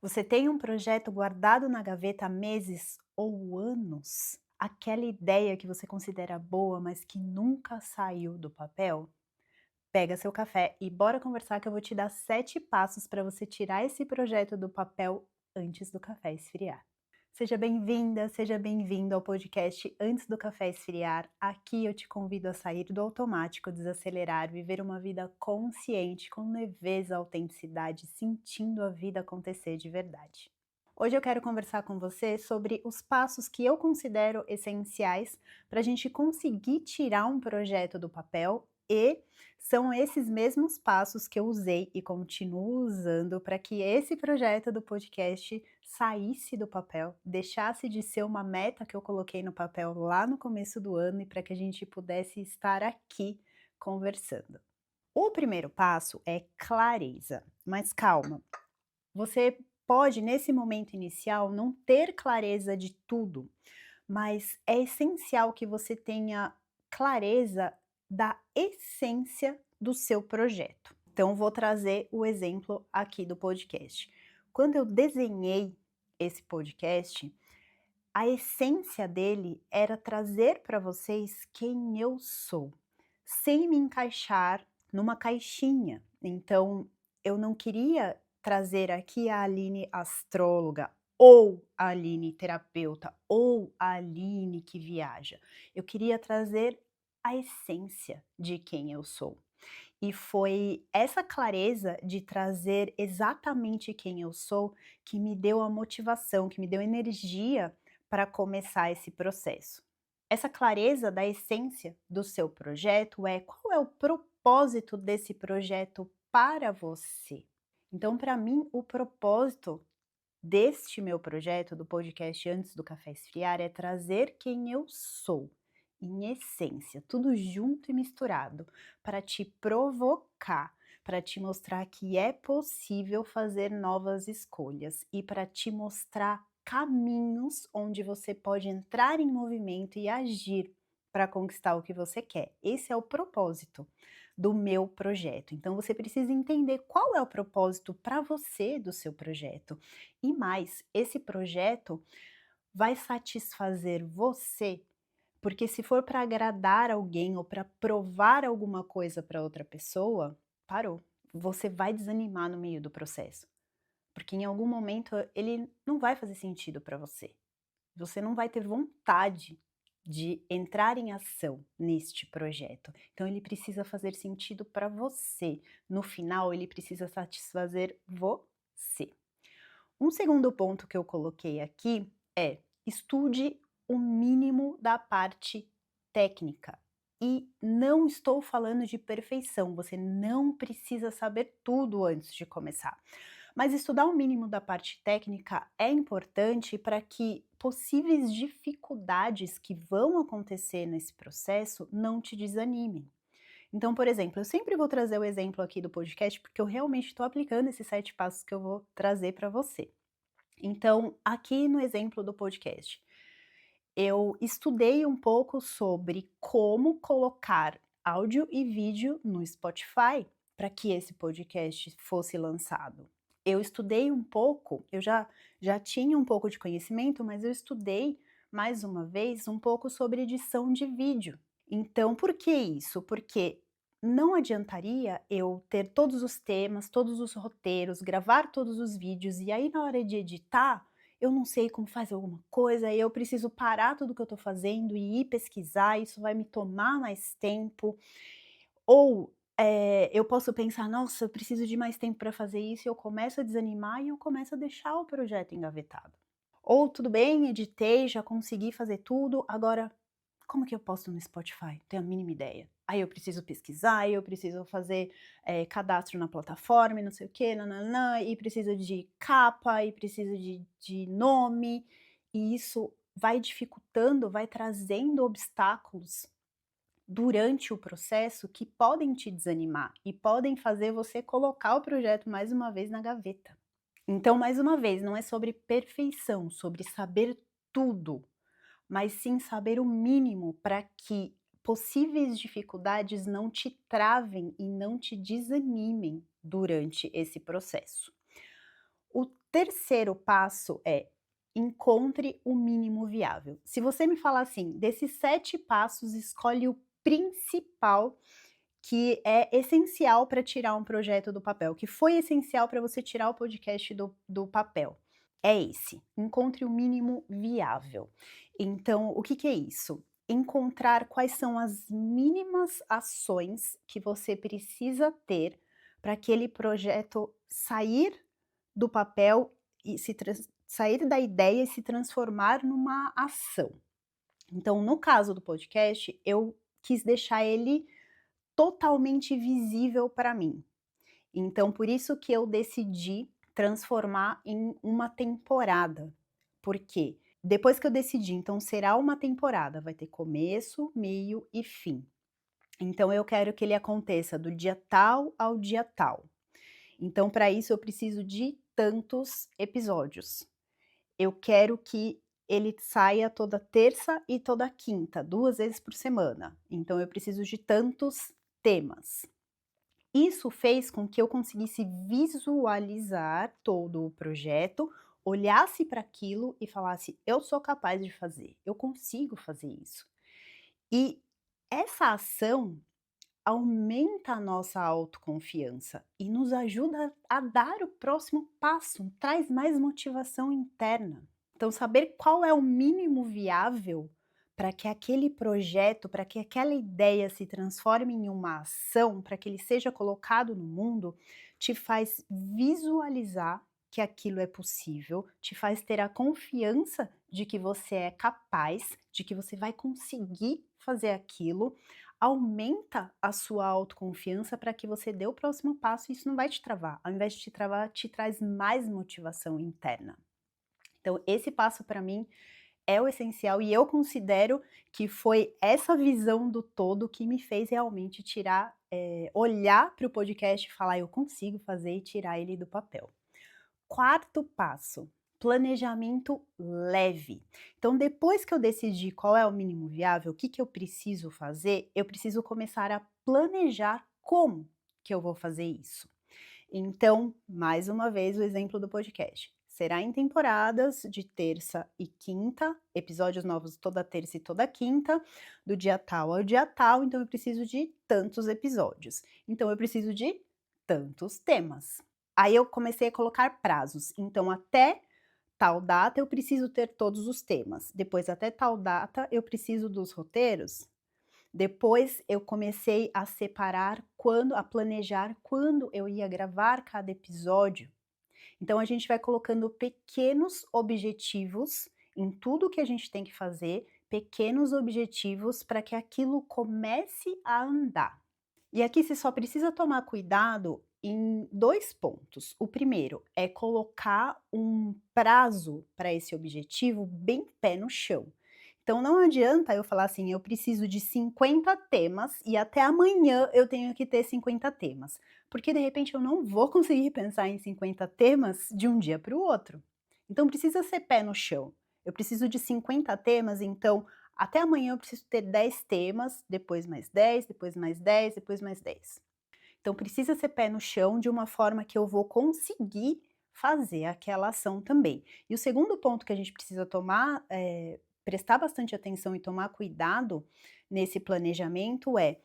Você tem um projeto guardado na gaveta há meses ou anos? Aquela ideia que você considera boa, mas que nunca saiu do papel? Pega seu café e bora conversar que eu vou te dar 7 passos para você tirar esse projeto do papel antes do café esfriar. Seja bem-vinda, seja bem-vindo ao podcast Antes do Café Esfriar. Aqui eu te convido a sair do automático, desacelerar, viver uma vida consciente, com leveza, autenticidade, sentindo a vida acontecer de verdade. Hoje eu quero conversar com você sobre os passos que eu considero essenciais para a gente conseguir tirar um projeto do papel e são esses mesmos passos que eu usei e continuo usando para que esse projeto do podcast saísse do papel, deixasse de ser uma meta que eu coloquei no papel lá no começo do ano e para que a gente pudesse estar aqui conversando. O primeiro passo é clareza, mas calma. Você pode, nesse momento inicial, não ter clareza de tudo, mas é essencial que você tenha clareza da essência do seu projeto. Então, vou trazer o exemplo aqui do podcast. Quando eu desenhei esse podcast, a essência dele era trazer para vocês quem eu sou, sem me encaixar numa caixinha. Então, eu não queria trazer aqui a Aline astróloga, ou a Aline terapeuta, ou a Aline que viaja. Eu queria trazer a essência de quem eu sou. E foi essa clareza de trazer exatamente quem eu sou que me deu a motivação, que me deu energia para começar esse processo. Essa clareza da essência do seu projeto é qual é o propósito desse projeto para você. Então, para mim, o propósito deste meu projeto, do podcast Antes do Café Esfriar, é trazer quem eu sou, em essência, tudo junto e misturado, para te provocar, para te mostrar que é possível fazer novas escolhas e para te mostrar caminhos onde você pode entrar em movimento e agir para conquistar o que você quer. Esse é o propósito do meu projeto. Então você precisa entender qual é o propósito para você do seu projeto. E mais, esse projeto vai satisfazer você, porque se for para agradar alguém ou para provar alguma coisa para outra pessoa, parou. Você vai desanimar no meio do processo, porque em algum momento ele não vai fazer sentido para você. Você não vai ter vontade de entrar em ação neste projeto. Então ele precisa fazer sentido para você. No final, ele precisa satisfazer você. Um segundo ponto que eu coloquei aqui é: estude o mínimo da parte técnica. E não estou falando de perfeição, você não precisa saber tudo antes de começar. Mas estudar o mínimo da parte técnica é importante para que possíveis dificuldades que vão acontecer nesse processo não te desanimem. Então, por exemplo, eu sempre vou trazer o exemplo aqui do podcast, porque eu realmente estou aplicando esses 7 passos que eu vou trazer para você. Então, aqui no exemplo do podcast, eu estudei um pouco sobre como colocar áudio e vídeo no Spotify para que esse podcast fosse lançado. Eu estudei um pouco, eu já tinha um pouco de conhecimento, mas eu estudei mais uma vez um pouco sobre edição de vídeo. Então, por que isso? Porque não adiantaria eu ter todos os temas, todos os roteiros, gravar todos os vídeos e aí na hora de editar, eu não sei como faz alguma coisa, aí eu preciso parar tudo que eu tô fazendo e ir pesquisar, isso vai me tomar mais tempo. Ou, eu posso pensar: "Nossa, eu preciso de mais tempo para fazer isso", e eu começo a desanimar e eu começo a deixar o projeto engavetado. Ou tudo bem, editei, já consegui fazer tudo, agora como que eu posto no Spotify? Tenho a mínima ideia. Aí eu preciso pesquisar, aí eu preciso fazer, cadastro na plataforma e não sei o quê, nã e preciso de capa, e preciso de nome, e isso vai dificultando, vai trazendo obstáculos durante o processo que podem te desanimar e podem fazer você colocar o projeto mais uma vez na gaveta. Então, mais uma vez, não é sobre perfeição, sobre saber tudo, mas sim saber o mínimo para que possíveis dificuldades não te travem e não te desanimem durante esse processo. O terceiro passo é: encontre o mínimo viável. Se você me falar assim, desses 7 passos, escolhe o principal que é essencial para tirar um projeto do papel, que foi essencial para você tirar o podcast do papel. É esse, encontre o mínimo viável. Então, o que que é isso? Encontrar quais são as mínimas ações que você precisa ter para aquele projeto sair do papel e sair da ideia e se transformar numa ação. Então, no caso do podcast, eu quis deixar ele totalmente visível para mim. Então, por isso que eu decidi transformar em uma temporada. Por quê? Depois que eu decidi, então será uma temporada, vai ter começo, meio e fim. Então eu quero que ele aconteça do dia tal ao dia tal. Então, para isso eu preciso de tantos episódios. Eu quero que ele saia toda terça e toda quinta, 2 vezes por semana. Então eu preciso de tantos temas. Isso fez com que eu conseguisse visualizar todo o projeto, olhasse para aquilo e falasse: "Eu sou capaz de fazer, eu consigo fazer isso". E essa ação aumenta a nossa autoconfiança e nos ajuda a dar o próximo passo, traz mais motivação interna. Então, saber qual é o mínimo viável para que aquele projeto, para que aquela ideia se transforme em uma ação, para que ele seja colocado no mundo, te faz visualizar que aquilo é possível, te faz ter a confiança de que você é capaz, de que você vai conseguir fazer aquilo, aumenta a sua autoconfiança para que você dê o próximo passo e isso não vai te travar. Ao invés de te travar, te traz mais motivação interna. Então, esse passo para mim é o essencial e eu considero que foi essa visão do todo que me fez realmente tirar, olhar para o podcast e falar: "Eu consigo fazer", e tirar ele do papel. Quarto passo, planejamento leve. Então, depois que eu decidi qual é o mínimo viável, o que que eu preciso fazer, eu preciso começar a planejar como que eu vou fazer isso. Então, mais uma vez, o exemplo do podcast. Será em temporadas de terça e quinta, episódios novos toda terça e toda quinta, do dia tal ao dia tal, então eu preciso de tantos episódios. Então eu preciso de tantos temas. Aí eu comecei a colocar prazos. Então, até tal data eu preciso ter todos os temas. Depois, até tal data, eu preciso dos roteiros. Depois eu comecei a separar a planejar quando eu ia gravar cada episódio. Então a gente vai colocando pequenos objetivos em tudo que a gente tem que fazer, pequenos objetivos para que aquilo comece a andar. E aqui você só precisa tomar cuidado em 2 pontos. O primeiro é colocar um prazo para esse objetivo bem pé no chão. Então não adianta eu falar assim: "Eu preciso de 50 temas e até amanhã eu tenho que ter 50 temas", porque de repente eu não vou conseguir pensar em 50 temas de um dia para o outro. Então precisa ser pé no chão. Eu preciso de 50 temas, então até amanhã eu preciso ter 10 temas, depois mais 10, depois mais 10, depois mais 10. Então precisa ser pé no chão de uma forma que eu vou conseguir fazer aquela ação também. E o segundo ponto que a gente precisa tomar, prestar bastante atenção e tomar cuidado nesse planejamento é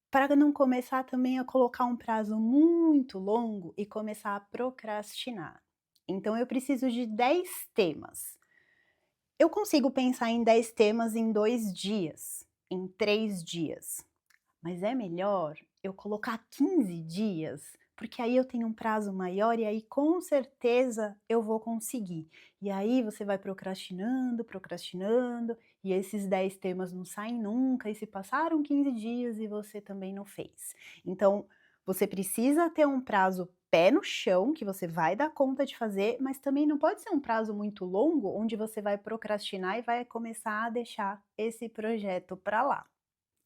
para não começar também a colocar um prazo muito longo e começar a procrastinar. Então eu preciso de 10 temas. Eu consigo pensar em 10 temas em 2 dias, em 3 dias, mas é melhor eu colocar 15 dias, porque aí eu tenho um prazo maior e aí com certeza eu vou conseguir. E aí você vai procrastinando, procrastinando, e esses 10 temas não saem nunca, e se passaram 15 dias e você também não fez. Então, você precisa ter um prazo pé no chão, que você vai dar conta de fazer, mas também não pode ser um prazo muito longo, onde você vai procrastinar e vai começar a deixar esse projeto para lá.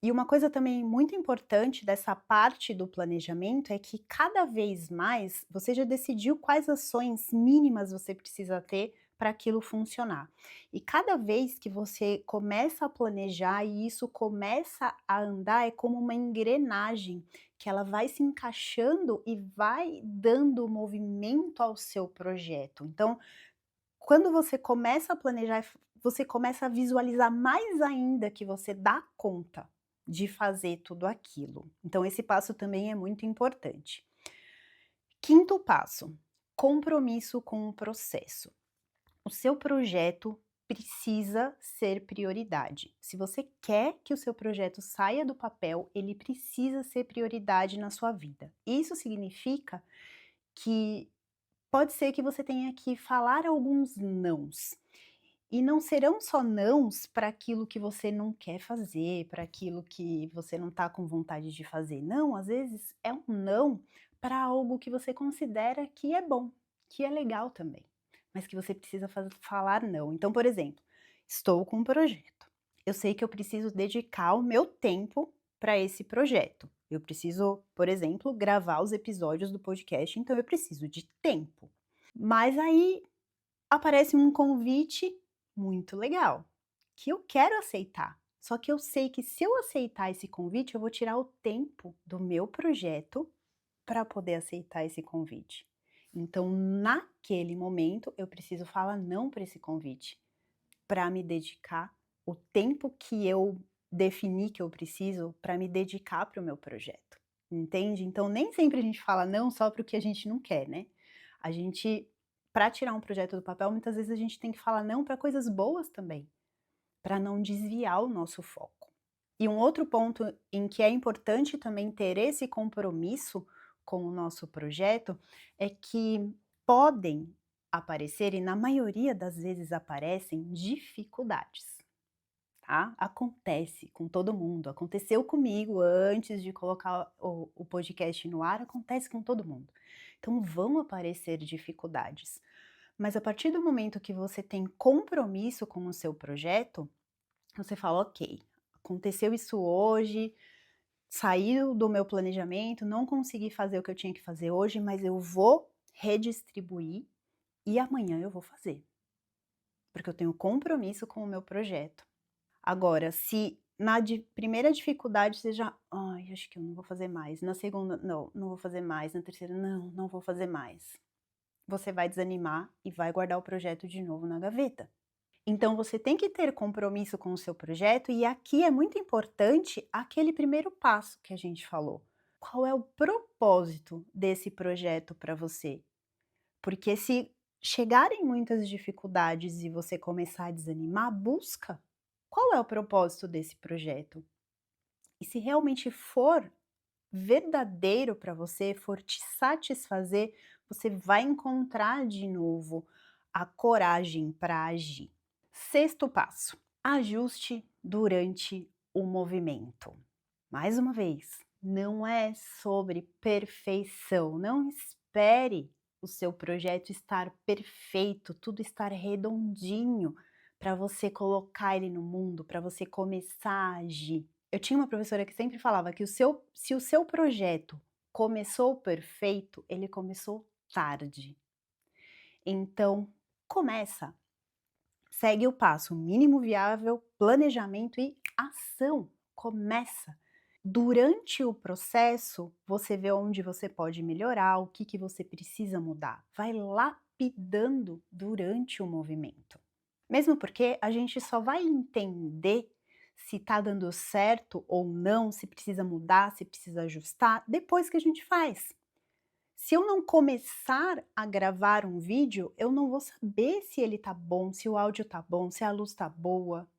E uma coisa também muito importante dessa parte do planejamento é que cada vez mais você já decidiu quais ações mínimas você precisa ter para aquilo funcionar. E cada vez que você começa a planejar e isso começa a andar, é como uma engrenagem que ela vai se encaixando e vai dando movimento ao seu projeto. Então, quando você começa a planejar, você começa a visualizar mais ainda que você dá conta de fazer tudo aquilo. Então esse passo também é muito importante. Quinto passo, compromisso com o processo. O seu projeto precisa ser prioridade. Se você quer que o seu projeto saia do papel, ele precisa ser prioridade na sua vida. Isso significa que pode ser que você tenha que falar alguns nãos. E não serão só nãos para aquilo que você não quer fazer, para aquilo que você não está com vontade de fazer. Não, às vezes é um não para algo que você considera que é bom, que é legal também, mas que você precisa falar não. Então, por exemplo, estou com um projeto. Eu sei que eu preciso dedicar o meu tempo para esse projeto. Eu preciso, por exemplo, gravar os episódios do podcast, então eu preciso de tempo. Mas aí aparece um convite muito legal, que eu quero aceitar. Só que eu sei que se eu aceitar esse convite, eu vou tirar o tempo do meu projeto para poder aceitar esse convite. Então, naquele momento, eu preciso falar não para esse convite, para me dedicar o tempo que eu defini que eu preciso para me dedicar para o meu projeto. Entende? Então, nem sempre a gente fala não só para o que a gente não quer, né? A gente, para tirar um projeto do papel, muitas vezes a gente tem que falar não para coisas boas também, para não desviar o nosso foco. E um outro ponto em que é importante também ter esse compromisso com o nosso projeto é que podem aparecer, e na maioria das vezes aparecem, dificuldades, tá? Acontece com todo mundo. Aconteceu comigo antes de colocar o podcast no ar, acontece com todo mundo. Então vão aparecer dificuldades. Mas a partir do momento que você tem compromisso com o seu projeto, você fala: ok, aconteceu isso hoje, saiu do meu planejamento, não consegui fazer o que eu tinha que fazer hoje, mas eu vou redistribuir e amanhã eu vou fazer, porque eu tenho compromisso com o meu projeto. Agora, se na primeira dificuldade você já, ai, acho que eu não vou fazer mais. Na segunda, não, não vou fazer mais. Na terceira, não, não vou fazer mais. Você vai desanimar e vai guardar o projeto de novo na gaveta. Então você tem que ter compromisso com o seu projeto e aqui é muito importante aquele primeiro passo que a gente falou. Qual é o propósito desse projeto para você? Porque se chegarem muitas dificuldades e você começar a desanimar, busca qual é o propósito desse projeto. E se realmente for verdadeiro para você, for te satisfazer, você vai encontrar de novo a coragem para agir. Sexto passo: ajuste durante o movimento. Mais uma vez, não é sobre perfeição. Não espere o seu projeto estar perfeito, tudo estar redondinho para você colocar ele no mundo, para você começar a agir. Eu tinha uma professora que sempre falava que se o seu projeto começou perfeito, ele começou tarde. Então, começa. Segue o passo mínimo viável, planejamento e ação. Começa. Durante o processo, você vê onde você pode melhorar, o que você precisa mudar. Vai lapidando durante o movimento. Mesmo porque a gente só vai entender se está dando certo ou não, se precisa mudar, se precisa ajustar, depois que a gente faz. Se eu não começar a gravar um vídeo, eu não vou saber se ele tá bom, se o áudio tá bom, se a luz tá boa.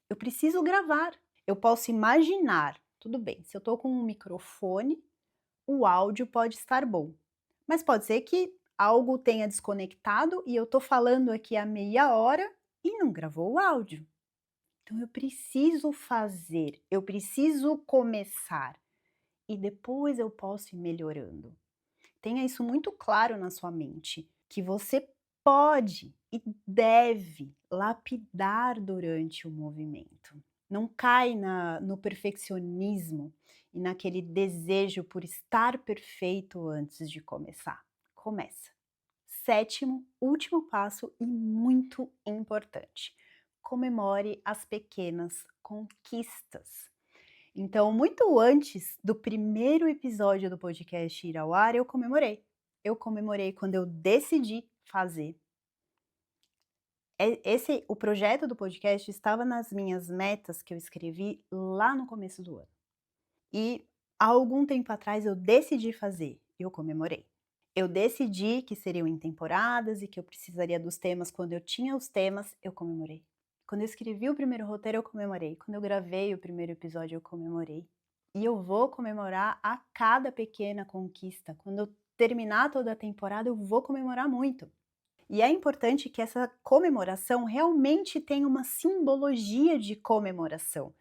Eu preciso gravar. Eu posso imaginar, tudo bem, se eu tô com um microfone, o áudio pode estar bom. Mas pode ser que algo tenha desconectado e eu tô falando aqui há meia hora e não gravou o áudio. Então eu preciso fazer, eu preciso começar e depois eu posso ir melhorando. Tenha isso muito claro na sua mente, que você pode e deve lapidar durante o movimento. Não cai no perfeccionismo e naquele desejo por estar perfeito antes de começar. Começa. Sétimo, último passo e muito importante: comemore as pequenas conquistas. Então, muito antes do primeiro episódio do podcast ir ao ar, eu comemorei. Eu comemorei quando eu decidi fazer. O projeto do podcast estava nas minhas metas que eu escrevi lá no começo do ano. E há algum tempo atrás eu decidi fazer, eu comemorei. Eu decidi que seriam em temporadas e que eu precisaria dos temas quando eu tinha os temas, eu comemorei. Quando eu escrevi o primeiro roteiro, eu comemorei. Quando eu gravei o primeiro episódio, eu comemorei. E eu vou comemorar a cada pequena conquista. Quando eu terminar toda a temporada, eu vou comemorar muito. E é importante que essa comemoração realmente tenha uma simbologia de comemoração,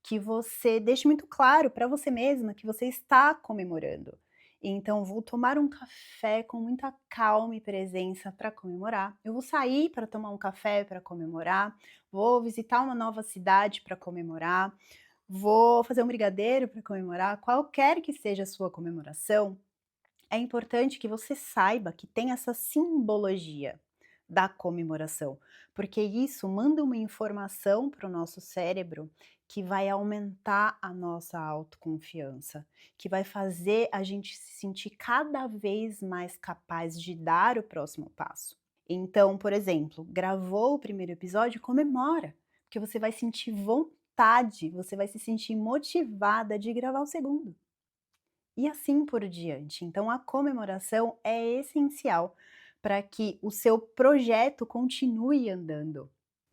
que você deixe muito claro para você mesma que você está comemorando. Então, vou tomar um café com muita calma e presença para comemorar. Eu vou sair para tomar um café para comemorar. Vou visitar uma nova cidade para comemorar. Vou fazer um brigadeiro para comemorar. Qualquer que seja a sua comemoração, é importante que você saiba que tem essa simbologia da comemoração, porque isso manda uma informação para o nosso cérebro que vai aumentar a nossa autoconfiança, que vai fazer a gente se sentir cada vez mais capaz de dar o próximo passo. Então, por exemplo, gravou o primeiro episódio, comemora, porque você vai sentir vontade, você vai se sentir motivada de gravar o segundo. E assim por diante. Então, a comemoração é essencial para que o seu projeto continue andando.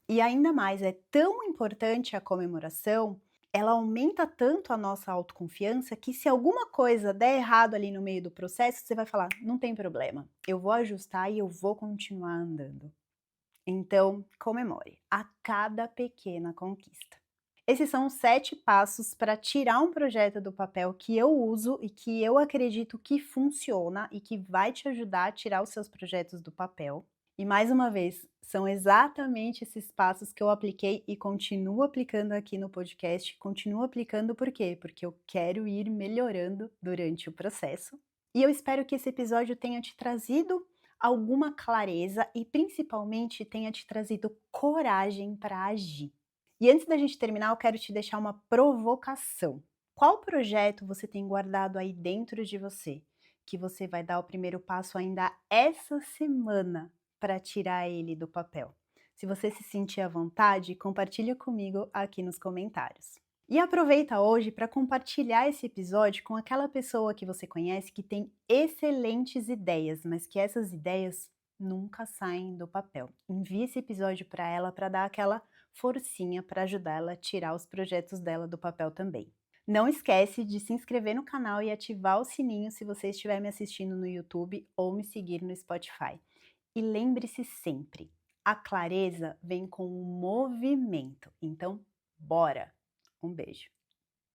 E ainda mais, é tão importante a comemoração, ela aumenta tanto a nossa autoconfiança que se alguma coisa der errado ali no meio do processo, você vai falar: não tem problema, eu vou ajustar e eu vou continuar andando. Então, comemore a cada pequena conquista. Esses são os 7 passos para tirar um projeto do papel que eu uso e que eu acredito que funciona e que vai te ajudar a tirar os seus projetos do papel. E mais uma vez, são exatamente esses passos que eu apliquei e continuo aplicando aqui no podcast. Continuo aplicando por quê? Porque eu quero ir melhorando durante o processo. E eu espero que esse episódio tenha te trazido alguma clareza e principalmente tenha te trazido coragem para agir. E antes da gente terminar, eu quero te deixar uma provocação. Qual projeto você tem guardado aí dentro de você, que você vai dar o primeiro passo ainda essa semana para tirar ele do papel? Se você se sentir à vontade, compartilha comigo aqui nos comentários. E aproveita hoje para compartilhar esse episódio com aquela pessoa que você conhece que tem excelentes ideias, mas que essas ideias nunca saem do papel. Envie esse episódio para ela para dar aquela forcinha para ajudar ela a tirar os projetos dela do papel também. Não esquece de se inscrever no canal e ativar o sininho se você estiver me assistindo no YouTube ou me seguir no Spotify. E lembre-se sempre, a clareza vem com o movimento. Então, bora! Um beijo.